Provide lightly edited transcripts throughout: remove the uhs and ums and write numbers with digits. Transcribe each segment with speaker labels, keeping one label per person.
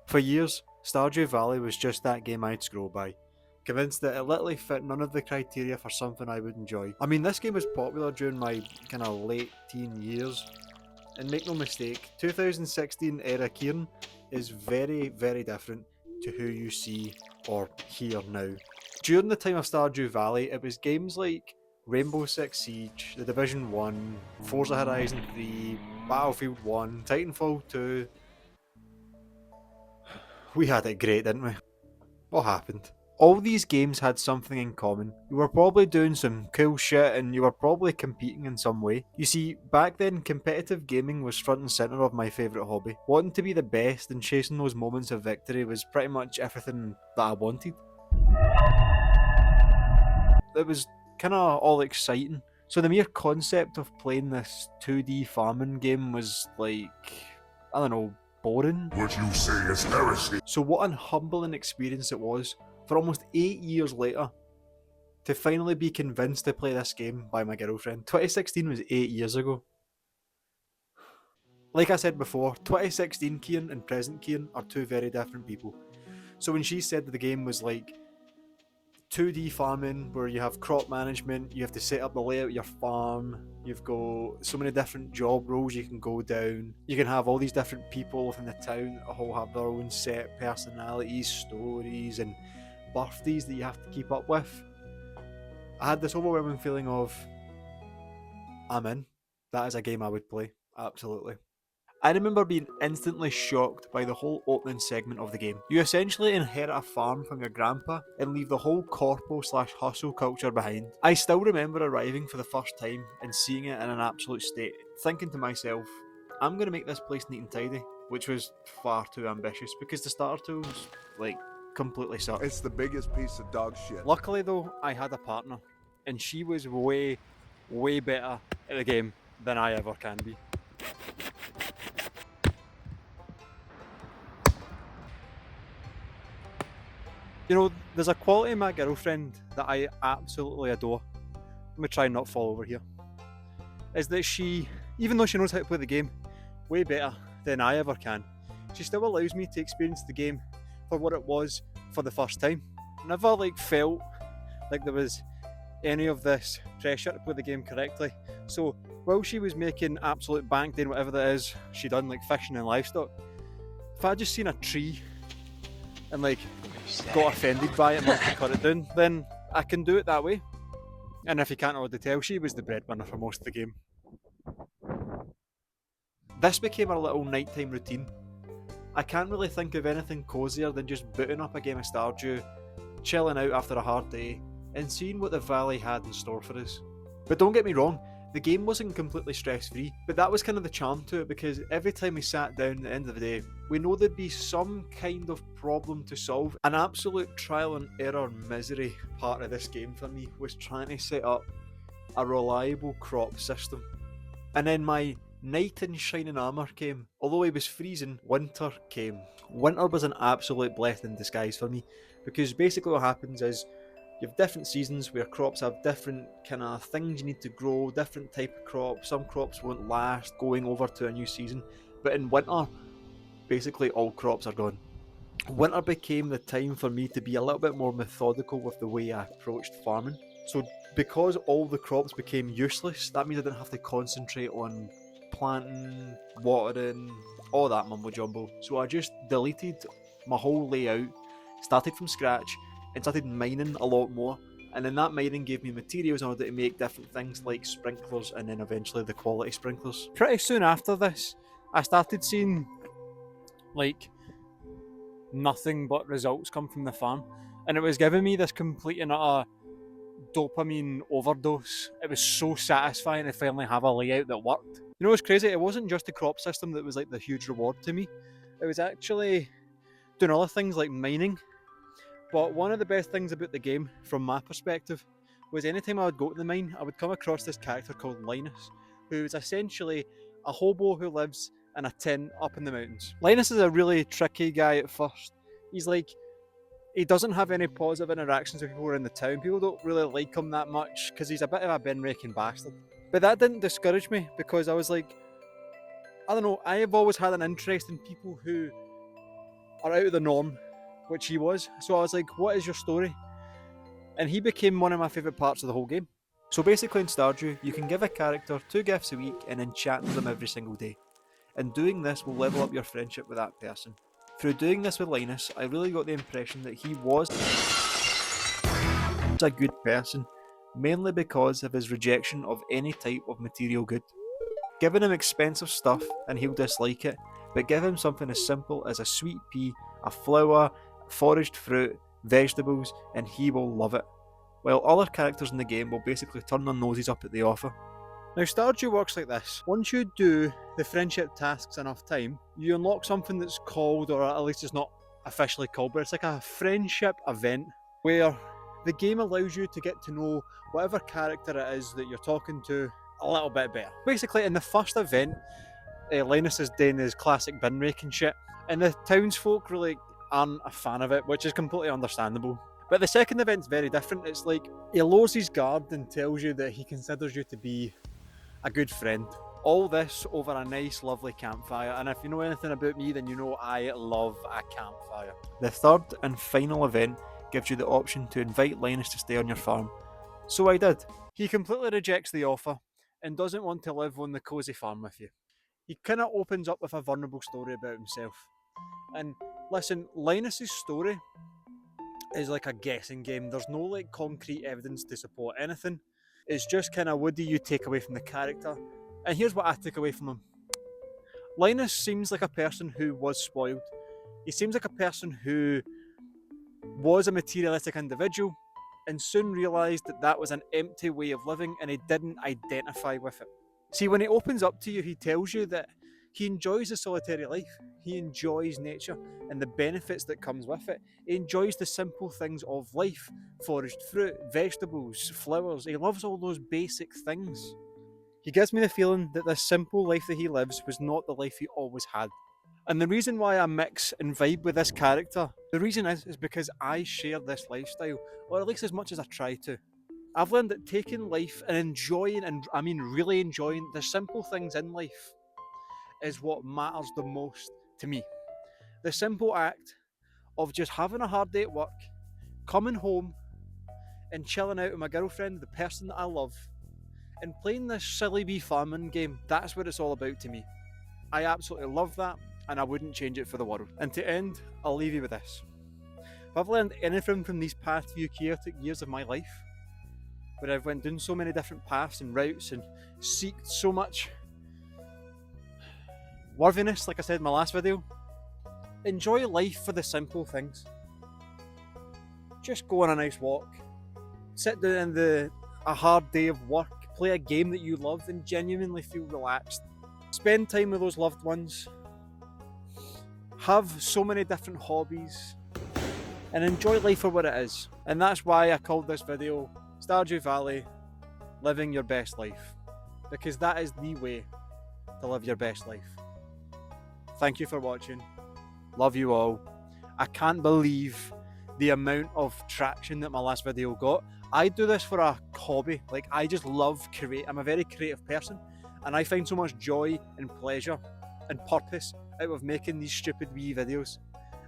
Speaker 1: For years, Stardew Valley was just that game I'd scroll by, convinced that it literally fit none of the criteria for something I would enjoy. I mean, this game was popular during my kinda late teen years, and make no mistake, 2016 era Kieran is very, very different to who you see or hear now. During the time of Stardew Valley, it was games like Rainbow Six Siege, The Division 1, Forza Horizon 3, Battlefield 1, Titanfall 2. We had it great, didn't we? What happened? All these games had something in common. You were probably doing some cool shit and you were probably competing in some way. You see, back then competitive gaming was front and centre of my favourite hobby. Wanting to be the best and chasing those moments of victory was pretty much everything that I wanted. It was kinda all exciting. So the mere concept of playing this 2D farming game was like, I don't know, boring.
Speaker 2: What you say is heresy.
Speaker 1: So what an humbling experience it was for almost 8 years later to finally be convinced to play this game by my girlfriend. 2016 was 8 years ago. Like I said before, 2016 Kieran and present Kieran are two very different people. So when she said that the game was like 2D farming where you have crop management, you have to set up the layout of your farm, you've got so many different job roles you can go down, you can have all these different people within the town that all have their own set personalities, stories and birthdays that you have to keep up with. I had this overwhelming feeling of, I'm in. That is a game I would play, absolutely. I remember being instantly shocked by the whole opening segment of the game. You essentially inherit a farm from your grandpa and leave the whole corpo/hustle culture behind. I still remember arriving for the first time and seeing it in an absolute state, thinking to myself, I'm going to make this place neat and tidy, which was far too ambitious because the starter tools, completely sucked.
Speaker 2: It's the biggest piece of dog shit.
Speaker 1: Luckily though, I had a partner, and she was way, way better at the game than I ever can be. You know, there's a quality in my girlfriend that I absolutely adore. Let me try and not fall over here. Is that she, even though she knows how to play the game way better than I ever can, she still allows me to experience the game for what it was for the first time. Never felt like there was any of this pressure to play the game correctly. So while she was making absolute bank doing whatever that is she done, like fishing and livestock, if I just seen a tree and got offended by it and wanted to cut it down, then I can do it that way. And if you can't already tell, she was the breadwinner for most of the game. This became our little nighttime routine. I can't really think of anything cosier than just booting up a game of Stardew, chilling out after a hard day, and seeing what the Valley had in store for us. But don't get me wrong, the game wasn't completely stress-free, but that was kind of the charm to it because every time we sat down at the end of the day, we know there'd be some kind of problem to solve. An absolute trial and error misery part of this game for me was trying to set up a reliable crop system. And then my knight in shining armour came. Although it was freezing, winter came. Winter was an absolute blessing in disguise for me because basically what happens is you have different seasons where crops have different kind of things you need to grow, different type of crops. Some crops won't last going over to a new season, but in winter, basically all crops are gone. Winter became the time for me to be a little bit more methodical with the way I approached farming. So because all the crops became useless, that means I didn't have to concentrate on planting, watering, all that mumbo jumbo. So I just deleted my whole layout, started from scratch, and started mining a lot more. And then that mining gave me materials in order to make different things like sprinklers and then eventually the quality sprinklers. Pretty soon after this, I started seeing nothing but results come from the farm. And it was giving me this complete and utter dopamine overdose. It was so satisfying to finally have a layout that worked. You know what's crazy? It wasn't just the crop system that was the huge reward to me. It was actually doing other things like mining. But one of the best things about the game, from my perspective, was anytime I would go to the mine, I would come across this character called Linus, who is essentially a hobo who lives in a tent up in the mountains. Linus is a really tricky guy at first. He doesn't have any positive interactions with people around the town. People don't really like him that much because he's a bit of a bin-raking bastard. But that didn't discourage me because I was like, I don't know, I have always had an interest in people who are out of the norm, which he was. So I was like, what is your story? And he became one of my favourite parts of the whole game. So basically in Stardew, you can give a character 2 gifts a week and enchant them every single day. And doing this will level up your friendship with that person. Through doing this with Linus, I really got the impression that he was a good person, mainly because of his rejection of any type of material good. Giving him expensive stuff and he'll dislike it, but give him something as simple as a sweet pea, a flower, foraged fruit, vegetables, and he will love it. While other characters in the game will basically turn their noses up at the offer. Now Stardew works like this. Once you do the friendship tasks enough time, you unlock something that's called, or at least it's not officially called, but it's like a friendship event where the game allows you to get to know whatever character it is that you're talking to a little bit better. Basically in the first event, Linus is doing his classic bin raking shit, and the townsfolk really aren't a fan of it, which is completely understandable. But the second event's very different. It's like he lowers his guard and tells you that he considers you to be a good friend. All this over a nice, lovely campfire, and if you know anything about me, then you know I love a campfire. The third and final event gives you the option to invite Linus to stay on your farm. So I did. He completely rejects the offer and doesn't want to live on the cosy farm with you. He kind of opens up with a vulnerable story about himself. And listen, Linus's story is like a guessing game. There's no like concrete evidence to support anything. It's just kind of what do you take away from the character? And here's what I took away from him. Linus seems like a person who was spoiled. He seems like a person who was a materialistic individual and soon realised that that was an empty way of living and he didn't identify with it. See, when he opens up to you, he tells you that he enjoys the solitary life. He enjoys nature and the benefits that comes with it. He enjoys the simple things of life, foraged fruit, vegetables, flowers. He loves all those basic things. He gives me the feeling that this simple life that he lives was not the life he always had. And the reason why I mix and vibe with this character, the reason is because I share this lifestyle, or at least as much as I try to. I've learned that taking life and enjoying, and I mean really enjoying, the simple things in life is what matters the most to me. The simple act of just having a hard day at work, coming home and chilling out with my girlfriend, the person that I love, and playing this silly wee farming game, that's what it's all about to me. I absolutely love that, and I wouldn't change it for the world. And to end, I'll leave you with this. If I've learned anything from these past few chaotic years of my life, where I've went down so many different paths and routes and seeked so much worthiness, like I said in my last video, enjoy life for the simple things. Just go on a nice walk, sit down in a hard day of work, play a game that you love and genuinely feel relaxed. Spend time with those loved ones, have so many different hobbies, and enjoy life for what it is. And that's why I called this video Stardew Valley, Living Your Best Life, because that is the way to live your best life. Thank you for watching. Love you all. I can't believe the amount of traction that my last video got. I do this for a hobby. Like, I just love create. I'm a very creative person, and I find so much joy and pleasure and purpose out of making these stupid wee videos.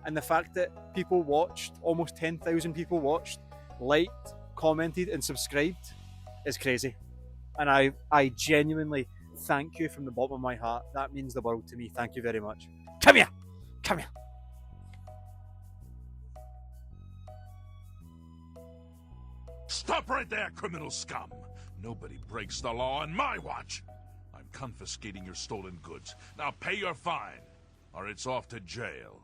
Speaker 1: And the fact that people watched, almost 10,000 people watched, liked, commented and subscribed is crazy. And I genuinely thank you from the bottom of my heart. That means the world to me. Thank you very much. Come here! Come here!
Speaker 3: Stop right there, criminal scum! Nobody breaks the law on my watch! I'm confiscating your stolen goods. Now pay your fine, or it's off to jail.